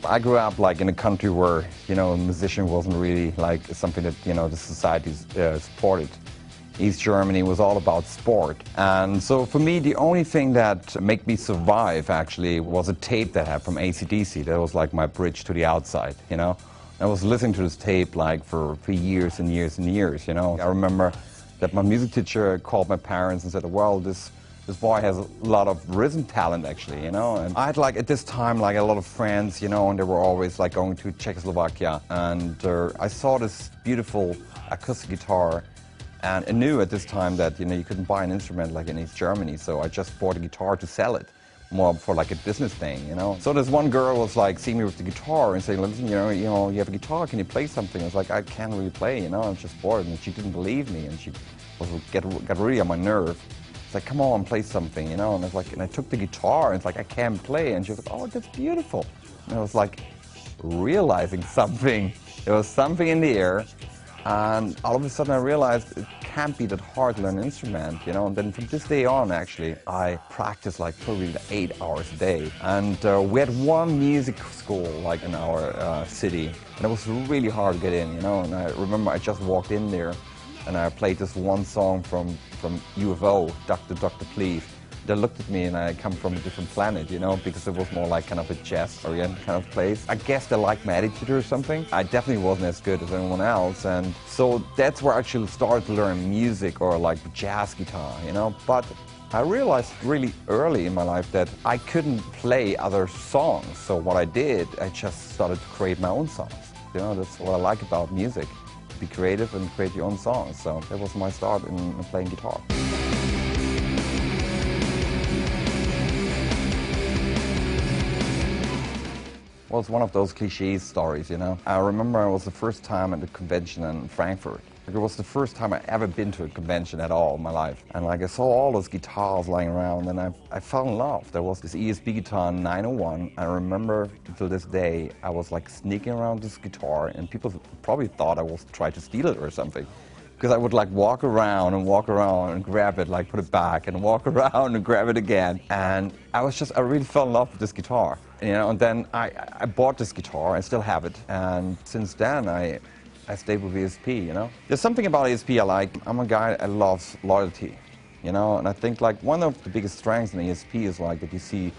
I grew up like in a country where, a musician wasn't really like something that, the society supported. East Germany was all about sport. And so for me, the only thing that made me survive actually was a tape that I had from AC/DC. That was like my bridge to the outside, I was listening to this tape like for years and years and years, I remember that my music teacher called my parents and said, well, this boy has a lot of rhythm talent actually, And I had like at this time like a lot of friends, and they were always like going to Czechoslovakia. And I saw this beautiful acoustic guitar, and I knew at this time that you couldn't buy an instrument like in East Germany, so I just bought a guitar to sell it, more for like a business thing, So this one girl was like seeing me with the guitar and saying, listen, you have a guitar, can you play something? I was like, I can't really play, I just bought it, and she didn't believe me, and she got really on my nerve. It's like, come on, play something, And I was like, and I took the guitar, and it's like, I can't play, and she was like, oh, that's beautiful. And I was like, realizing something. There was something in the air, and all of a sudden I realized it can't be that hard to learn an instrument, And then from this day on, actually, I practiced like probably 8 hours a day. And we had one music school like in our city, and it was really hard to get in, And I remember I just walked in there, and I played this one song from UFO, Dr. Please. They looked at me and I come from a different planet, because it was more like kind of a jazz-oriented kind of place. I guess they liked my attitude or something. I definitely wasn't as good as anyone else, and so that's where I actually started to learn music or like jazz guitar, But I realized really early in my life that I couldn't play other songs, so what I did, I just started to create my own songs. That's what I like about music. Be creative and create your own songs. So that was my start in playing guitar. Well, it's one of those cliché stories, I remember it was the first time at the convention in Frankfurt. It was the first time I ever been to a convention at all in my life. And like I saw all those guitars lying around, and I fell in love. There was this ESP guitar 901. I remember to this day, I was like sneaking around this guitar, and people probably thought I was trying to steal it or something. Because I would like walk around and grab it, like put it back, and walk around and grab it again. And I really fell in love with this guitar. And then I bought this guitar, I still have it. And since then, I stayed with ESP, There's something about ESP I like. I'm a guy that loves loyalty, And I think like one of the biggest strengths in ESP is like that you see,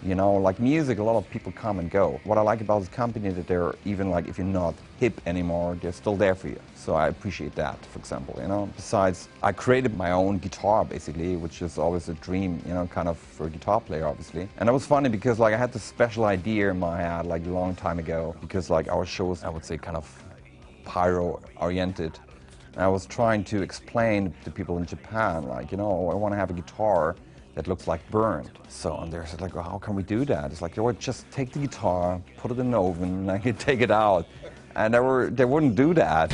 like music, a lot of people come and go. What I like about this company is that they're even like, if you're not hip anymore, they're still there for you. So I appreciate that, for example, Besides, I created my own guitar, basically, which is always a dream, kind of for a guitar player, obviously. And it was funny because like I had this special idea in my head like a long time ago, because like our shows, I would say, kind of pyro-oriented. And I was trying to explain to people in Japan, like, I want to have a guitar that looks like burned. So, and they're like, well, how can we do that? It's like, just take the guitar, put it in the oven, and I can take it out. And they wouldn't do that.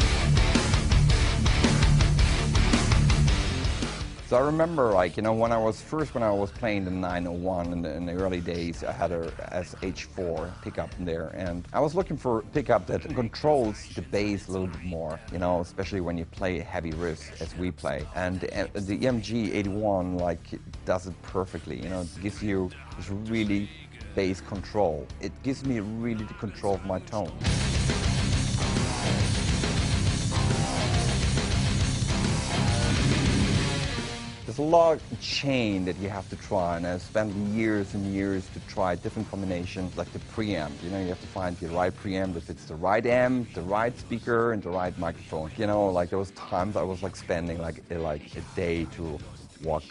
So I remember, like, when I was playing the 901 in the early days, I had a SH4 pickup in there, and I was looking for a pickup that controls the bass a little bit more, especially when you play heavy riffs as we play. And the EMG 81, like, does it perfectly, It gives you this really bass control. It gives me really the control of my tone. There's a lot of chain that you have to try, and I've spent years and years to try different combinations, like the preamp. You have to find the right preamp that fits the right amp, the right speaker, and the right microphone. Like there was times I was like spending like a day to walk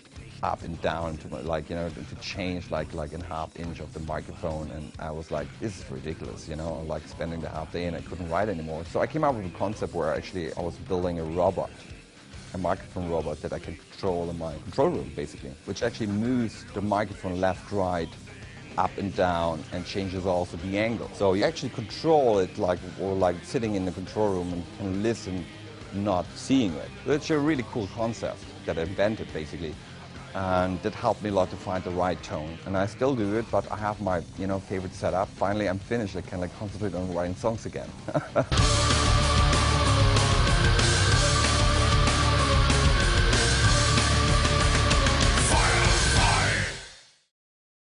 up and down to to change like a half inch of the microphone, and I was like, this is ridiculous, like spending the half day, and I couldn't write anymore. So I came up with a concept where actually I was building a robot. A microphone robot that I can control in my control room, basically, which actually moves the microphone left, right, up and down, and changes also the angle. So you actually control it like sitting in the control room and can listen, not seeing it. So it's a really cool concept that I invented, basically. And that helped me a lot to find the right tone. And I still do it, but I have my favorite setup. Finally, I'm finished. I can concentrate on writing songs again.